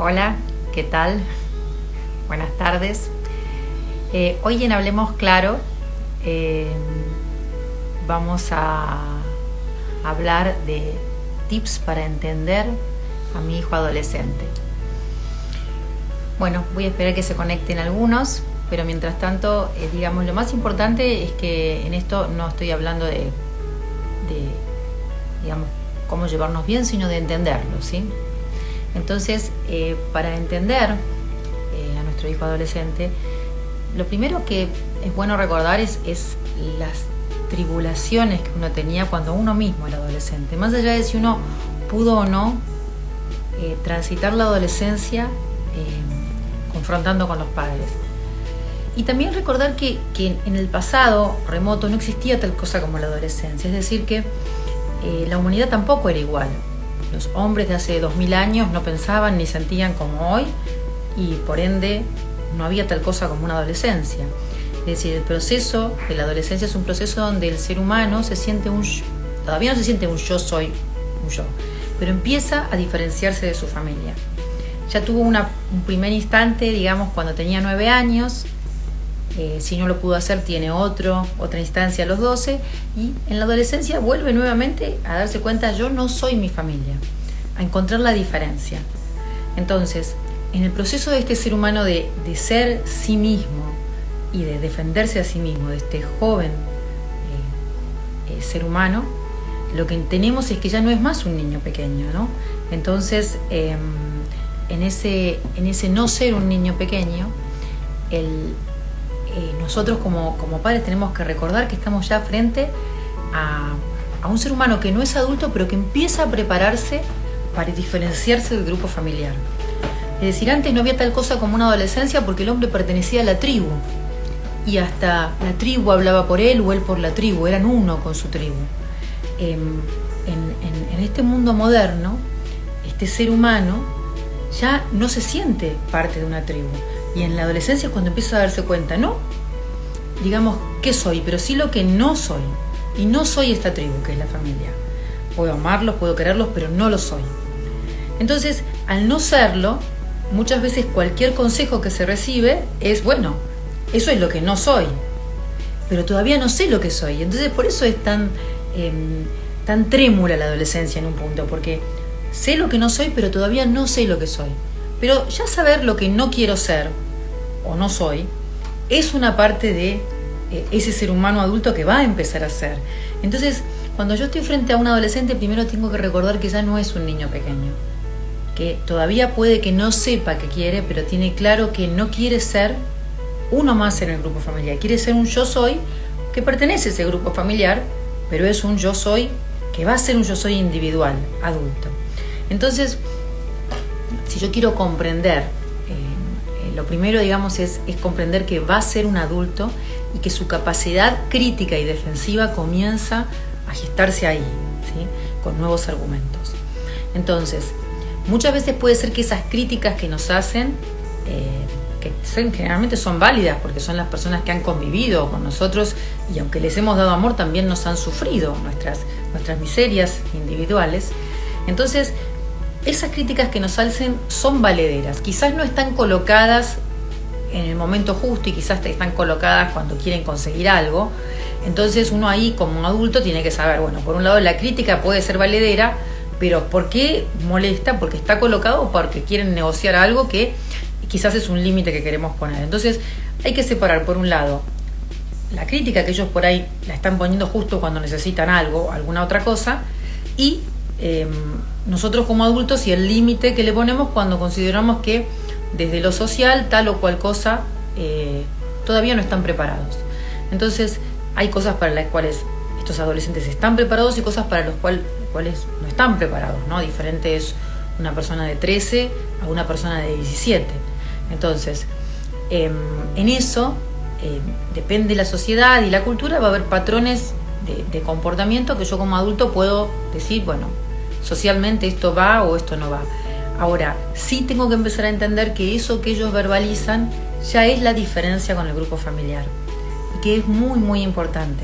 Hola, ¿qué tal? Buenas tardes. Hoy en Hablemos Claro vamos a hablar de tips para entender a mi hijo adolescente. Bueno, voy a esperar que se conecten algunos, pero mientras tanto, digamos, lo más importante es que en esto no estoy hablando de digamos, cómo llevarnos bien, sino de entenderlo, ¿sí? Entonces, para entender a nuestro hijo adolescente, lo primero que es bueno recordar es las tribulaciones que uno tenía cuando uno mismo era adolescente. Más allá de si uno pudo o no transitar la adolescencia confrontando con los padres. Y también recordar que en el pasado remoto no existía tal cosa como la adolescencia. Es decir, que la humanidad tampoco era igual. Los hombres de hace 2000 años no pensaban ni sentían como hoy y por ende no había tal cosa como una adolescencia. Es decir, el proceso de la adolescencia es un proceso donde el ser humano se siente todavía no se siente un yo soy un yo, pero empieza a diferenciarse de su familia. Ya tuvo un primer instante, digamos, cuando tenía 9 años. Si no lo pudo hacer, tiene otra instancia a los 12, y en la adolescencia vuelve nuevamente a darse cuenta: yo no soy mi familia, a encontrar la diferencia. Entonces, en el proceso de este ser humano de ser sí mismo y de defenderse a sí mismo, de este joven ser humano, lo que tenemos es que ya no es más un niño pequeño, ¿no? Entonces, en ese no ser un niño pequeño, nosotros como padres tenemos que recordar que estamos ya frente a un ser humano que no es adulto, pero que empieza a prepararse para diferenciarse del grupo familiar. Es decir, antes no había tal cosa como una adolescencia porque el hombre pertenecía a la tribu y hasta la tribu hablaba por él o él por la tribu, eran uno con su tribu. En este mundo moderno, este ser humano ya no se siente parte de una tribu. Y en la adolescencia es cuando empieza a darse cuenta, no, digamos, ¿qué soy? Pero sí lo que no soy. Y no soy esta tribu, que es la familia. Puedo amarlos, puedo quererlos, pero no lo soy. Entonces, al no serlo, muchas veces cualquier consejo que se recibe es, bueno, eso es lo que no soy, pero todavía no sé lo que soy. Entonces, por eso es tan trémula la adolescencia en un punto, porque sé lo que no soy, pero todavía no sé lo que soy. Pero ya saber lo que no quiero ser o no soy es una parte de ese ser humano adulto que va a empezar a ser. Entonces, cuando yo estoy frente a un adolescente, primero tengo que recordar que ya no es un niño pequeño, que todavía puede que no sepa qué quiere, pero tiene claro que no quiere ser uno más en el grupo familiar. Quiere ser un yo soy que pertenece a ese grupo familiar, pero es un yo soy que va a ser un yo soy individual, adulto. Entonces, si yo quiero comprender, lo primero, digamos, es comprender que va a ser un adulto y que su capacidad crítica y defensiva comienza a gestarse ahí, ¿sí? Con nuevos argumentos. Entonces, muchas veces puede ser que esas críticas que nos hacen, que generalmente son válidas porque son las personas que han convivido con nosotros y aunque les hemos dado amor, también nos han sufrido nuestras miserias individuales. Entonces, esas críticas que nos hacen son valederas. Quizás no están colocadas en el momento justo y quizás están colocadas cuando quieren conseguir algo. Entonces uno ahí como adulto tiene que saber, bueno, por un lado la crítica puede ser valedera, pero ¿por qué molesta? Porque está colocado o porque quieren negociar algo que quizás es un límite que queremos poner. Entonces hay que separar, por un lado, la crítica que ellos por ahí la están poniendo justo cuando necesitan algo, alguna otra cosa, y nosotros como adultos y el límite que le ponemos cuando consideramos que desde lo social tal o cual cosa todavía no están preparados. Entonces hay cosas para las cuales estos adolescentes están preparados y cosas para las cuales no están preparados, ¿no? Diferente es una persona de 13 a una persona de 17. Entonces, en eso depende de la sociedad y la cultura, va a haber patrones de comportamiento que yo como adulto puedo decir, bueno, socialmente esto va o esto no va. Ahora, sí tengo que empezar a entender que eso que ellos verbalizan ya es la diferencia con el grupo familiar y que es muy, muy importante,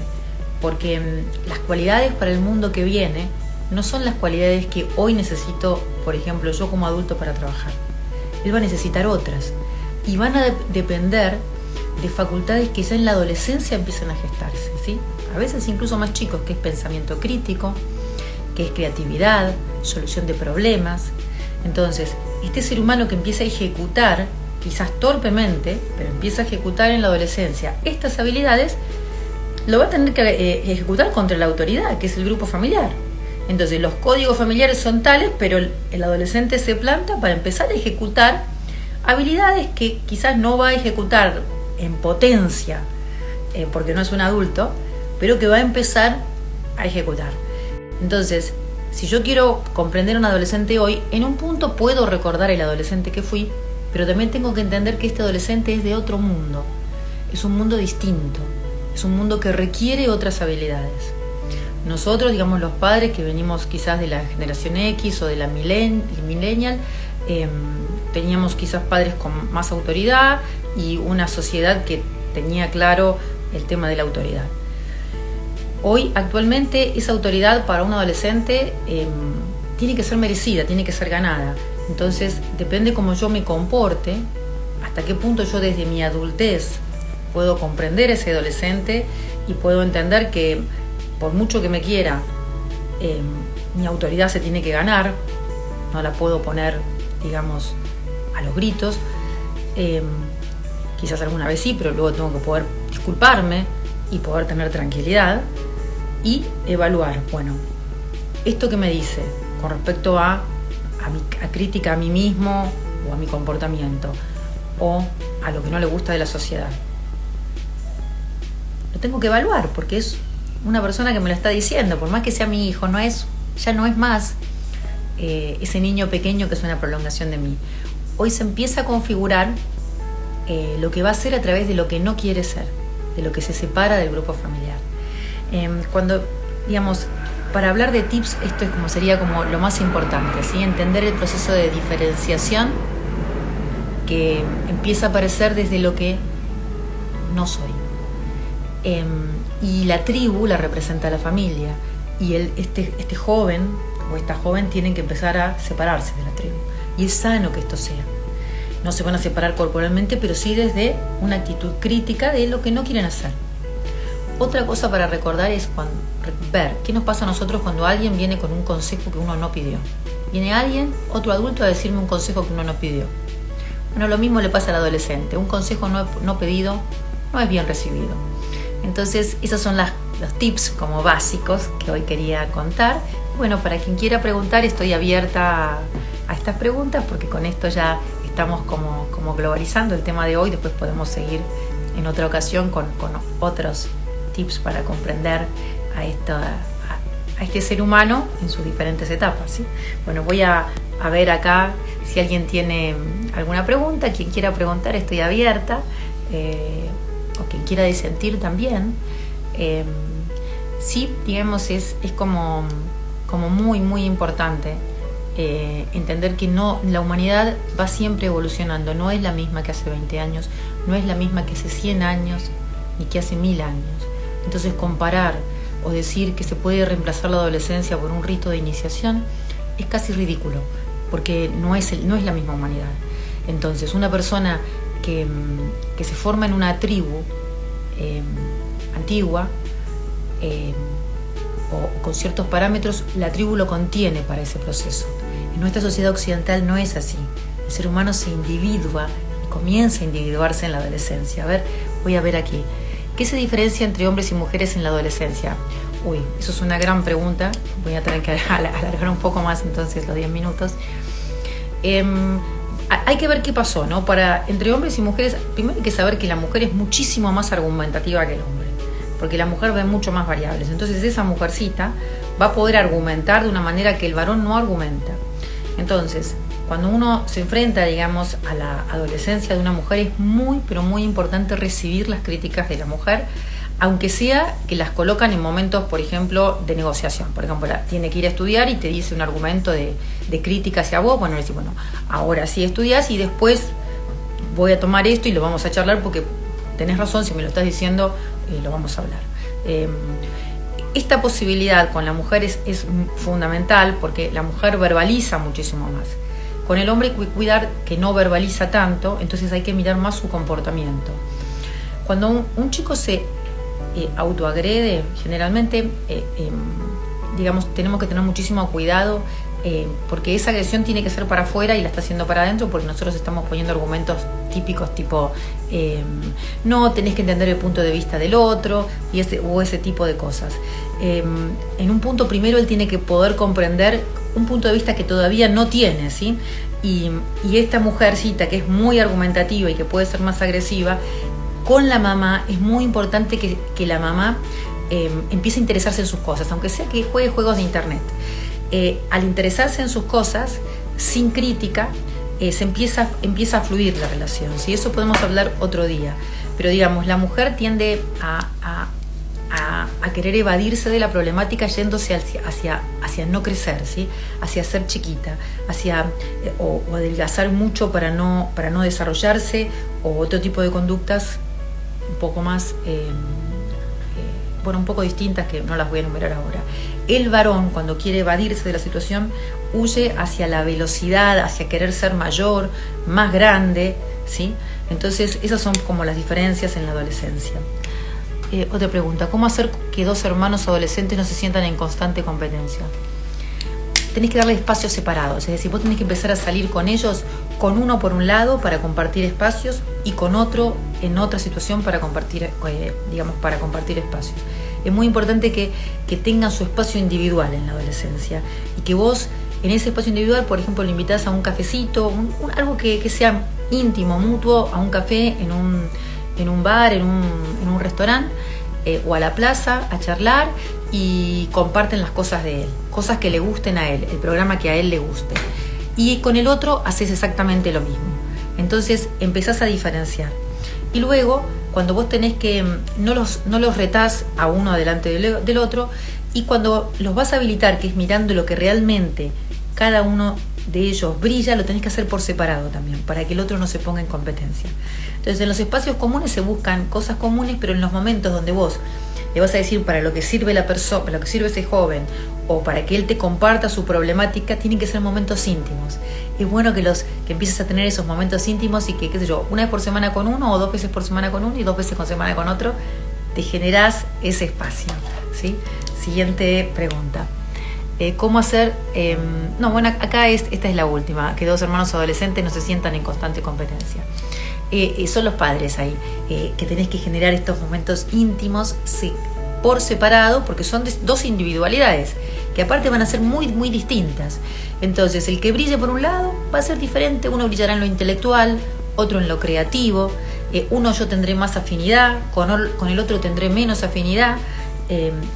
porque las cualidades para el mundo que viene no son las cualidades que hoy necesito, por ejemplo, yo como adulto para trabajar. él va a necesitar otras. Y van a depender de facultades que ya en la adolescencia empiezan a gestarse, ¿sí? A veces incluso más chicos, que es pensamiento crítico, que es creatividad, solución de problemas. Entonces, este ser humano que empieza a ejecutar, quizás torpemente, pero empieza a ejecutar en la adolescencia estas habilidades, lo va a tener que ejecutar contra la autoridad, que es el grupo familiar. Entonces, los códigos familiares son tales, pero el adolescente se planta para empezar a ejecutar habilidades que quizás no va a ejecutar en potencia, porque no es un adulto, pero que va a empezar a ejecutar. Entonces, si yo quiero comprender a un adolescente hoy, en un punto puedo recordar el adolescente que fui, pero también tengo que entender que este adolescente es de otro mundo, es un mundo distinto, es un mundo que requiere otras habilidades. Nosotros, digamos los padres que venimos quizás de la generación X o de la millennial, teníamos quizás padres con más autoridad y una sociedad que tenía claro el tema de la autoridad. Hoy, actualmente, esa autoridad para un adolescente tiene que ser merecida, tiene que ser ganada. Entonces, depende cómo yo me comporte, hasta qué punto yo desde mi adultez puedo comprender a ese adolescente y puedo entender que por mucho que me quiera, mi autoridad se tiene que ganar, no la puedo poner, digamos, a los gritos. Quizás alguna vez sí, pero luego tengo que poder disculparme y poder tener tranquilidad y evaluar, bueno, esto que me dice con respecto a crítica a mí mismo o a mi comportamiento o a lo que no le gusta de la sociedad. Lo tengo que evaluar porque es una persona que me lo está diciendo, por más que sea mi hijo, ya no es más ese niño pequeño que es una prolongación de mí. Hoy se empieza a configurar lo que va a ser a través de lo que no quiere ser, de lo que se separa del grupo familiar. Cuando, digamos, para hablar de tips, esto sería como lo más importante, ¿sí? Entender el proceso de diferenciación que empieza a aparecer desde lo que no soy. Y la tribu la representa la familia, y este joven o esta joven tienen que empezar a separarse de la tribu. Y es sano que esto sea. No se van a separar corporalmente, pero sí desde una actitud crítica de lo que no quieren hacer. Otra cosa para recordar es ver qué nos pasa a nosotros cuando alguien viene con un consejo que uno no pidió. Viene alguien, otro adulto, a decirme un consejo que uno no pidió. Bueno, lo mismo le pasa al adolescente. Un consejo no pedido no es bien recibido. Entonces, esos son los tips como básicos que hoy quería contar. Bueno, para quien quiera preguntar, estoy abierta a estas preguntas, porque con esto ya estamos como globalizando el tema de hoy. Después podemos seguir en otra ocasión con otros tips para comprender a este ser humano en sus diferentes etapas, ¿sí? Bueno, voy a ver acá si alguien tiene alguna pregunta. Quien quiera preguntar, estoy abierta, o quien quiera disentir también. Sí, digamos, es como muy, muy importante entender que la humanidad va siempre evolucionando, no es la misma que hace 20 años, no es la misma que hace 100 años, ni que hace 1000 años. Entonces, comparar o decir que se puede reemplazar la adolescencia por un rito de iniciación es casi ridículo, porque no es la misma humanidad. Entonces, una persona que se forma en una tribu antigua, o con ciertos parámetros, la tribu lo contiene para ese proceso. En nuestra sociedad occidental no es así. El ser humano se individua y comienza a individuarse en la adolescencia. Voy a ver aquí. ¿Qué se diferencia entre hombres y mujeres en la adolescencia? Uy, eso es una gran pregunta. Voy a tener que alargar un poco más entonces los 10 minutos. Hay que ver qué pasó, ¿no? Entre hombres y mujeres, primero hay que saber que la mujer es muchísimo más argumentativa que el hombre, porque la mujer ve mucho más variables. Entonces esa mujercita va a poder argumentar de una manera que el varón no argumenta. Entonces, cuando uno se enfrenta, digamos, a la adolescencia de una mujer, es muy, pero muy importante recibir las críticas de la mujer, aunque sea que las colocan en momentos, por ejemplo, de negociación. Por ejemplo, tiene que ir a estudiar y te dice un argumento de crítica hacia vos. Bueno, le decís, bueno, ahora sí estudiás y después voy a tomar esto y lo vamos a charlar porque tenés razón, si me lo estás diciendo, lo vamos a hablar. Esta posibilidad con la mujer es fundamental, porque la mujer verbaliza muchísimo más. Con el hombre cuidar que no verbaliza tanto, entonces hay que mirar más su comportamiento. Cuando un chico se autoagrede, generalmente, digamos, tenemos que tener muchísimo cuidado, porque esa agresión tiene que ser para afuera y la está haciendo para adentro, porque nosotros estamos poniendo argumentos típicos tipo no, tenés que entender el punto de vista del otro o ese tipo de cosas. En un punto primero él tiene que poder comprender un punto de vista que todavía no tiene, ¿sí? Y esta mujercita que es muy argumentativa y que puede ser más agresiva, con la mamá es muy importante que la mamá empiece a interesarse en sus cosas, aunque sea que juegue juegos de internet. Al interesarse en sus cosas, sin crítica, se empieza a fluir la relación, ¿sí? Eso podemos hablar otro día. Pero digamos, la mujer tiende a querer evadirse de la problemática yéndose hacia no crecer, ¿sí? Hacia ser chiquita, o adelgazar mucho para no desarrollarse, o otro tipo de conductas un poco más, un poco distintas, que no las voy a enumerar ahora. El varón, cuando quiere evadirse de la situación, huye hacia la velocidad, hacia querer ser mayor, más grande, ¿sí? Entonces, esas son como las diferencias en la adolescencia. Otra pregunta: ¿cómo hacer que dos hermanos adolescentes no se sientan en constante competencia? Tenés que darle espacios separados, es decir, vos tenés que empezar a salir con ellos, con uno por un lado para compartir espacios y con otro en otra situación para compartir, para compartir espacios. Es muy importante que tengan su espacio individual en la adolescencia y que vos en ese espacio individual, por ejemplo, le invitás a un cafecito, algo que sea íntimo, mutuo, a un café, en un bar, en un restaurante, o a la plaza a charlar, y comparten las cosas de él, cosas que le gusten a él, el programa que a él le guste. Y con el otro haces exactamente lo mismo. Entonces empezás a diferenciar. Y luego, cuando vos tenés que, no los retás a uno delante del otro, y cuando los vas a habilitar, que es mirando lo que realmente cada uno de ellos brilla, lo tenés que hacer por separado también, para que el otro no se ponga en competencia. Entonces, en los espacios comunes se buscan cosas comunes, pero en los momentos donde vos le vas a decir para lo que sirve la persona, para lo que sirve ese joven, o para que él te comparta su problemática, tienen que ser momentos íntimos. Es bueno que empieces a tener esos momentos íntimos y que, qué sé yo, una vez por semana con uno, o 2 veces por semana con uno y 2 veces por semana con otro, te generás ese espacio, ¿sí? Siguiente pregunta. ¿Cómo hacer? Esta es la última, que dos hermanos adolescentes no se sientan en constante competencia. Son los padres ahí, que tenés que generar estos momentos íntimos por separado, porque son dos individualidades que aparte van a ser muy, muy distintas. Entonces, el que brille por un lado va a ser diferente, uno brillará en lo intelectual, otro en lo creativo, uno yo tendré más afinidad, con el otro tendré menos afinidad.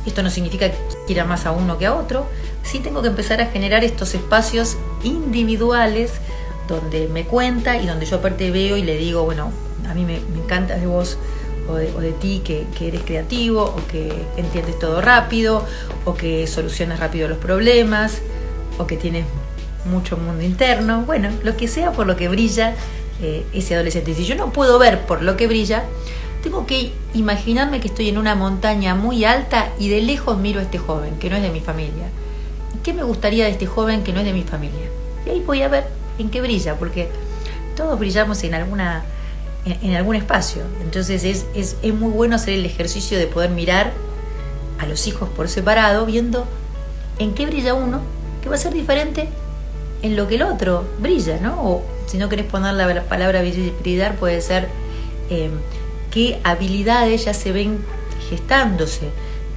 Esto no significa que quiera más a uno que a otro. Sí tengo que empezar a generar estos espacios individuales donde me cuenta y donde yo aparte veo y le digo, bueno, a mí me encanta de vos o de ti que eres creativo, o que entiendes todo rápido, o que solucionas rápido los problemas, o que tienes mucho mundo interno. Bueno, lo que sea por lo que brilla ese adolescente. Y si yo no puedo ver por lo que brilla, tengo que imaginarme que estoy en una montaña muy alta y de lejos miro a este joven que no es de mi familia. ¿Y qué me gustaría de este joven que no es de mi familia? Y ahí voy a ver en qué brilla, porque todos brillamos en algún espacio. Entonces es muy bueno hacer el ejercicio de poder mirar a los hijos por separado, viendo en qué brilla uno, que va a ser diferente en lo que el otro brilla, ¿no? O si no querés poner la palabra brillar, puede ser qué habilidades ya se ven gestándose.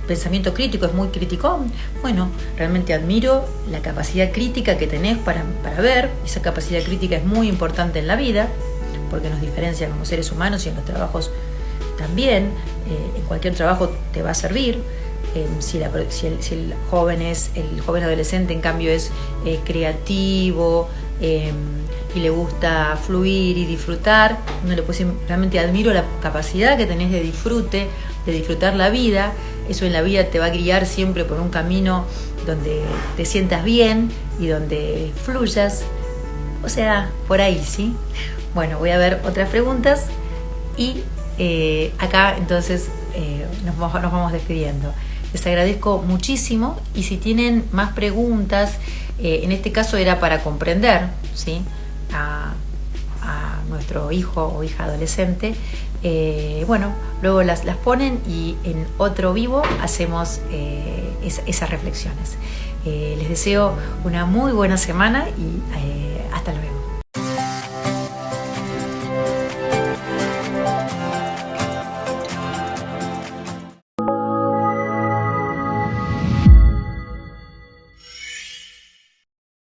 Pensamiento crítico, es muy criticón. Bueno, realmente admiro la capacidad crítica que tenés para ver. Esa capacidad crítica es muy importante en la vida, porque nos diferencia como seres humanos, y en los trabajos también. En cualquier trabajo te va a servir. Si el joven adolescente, en cambio, es creativo, y le gusta fluir y disfrutar, no le puedo decir, realmente admiro la capacidad que tenés de disfrutar la vida. Eso en la vida te va a guiar siempre por un camino donde te sientas bien y donde fluyas. O sea, por ahí, ¿sí? Bueno, voy a ver otras preguntas y acá entonces nos vamos despidiendo. Les agradezco muchísimo, y si tienen más preguntas, En este caso era para comprender, ¿sí?, a nuestro hijo o hija adolescente. Bueno, luego las ponen y en otro vivo hacemos esas reflexiones. Les deseo una muy buena semana y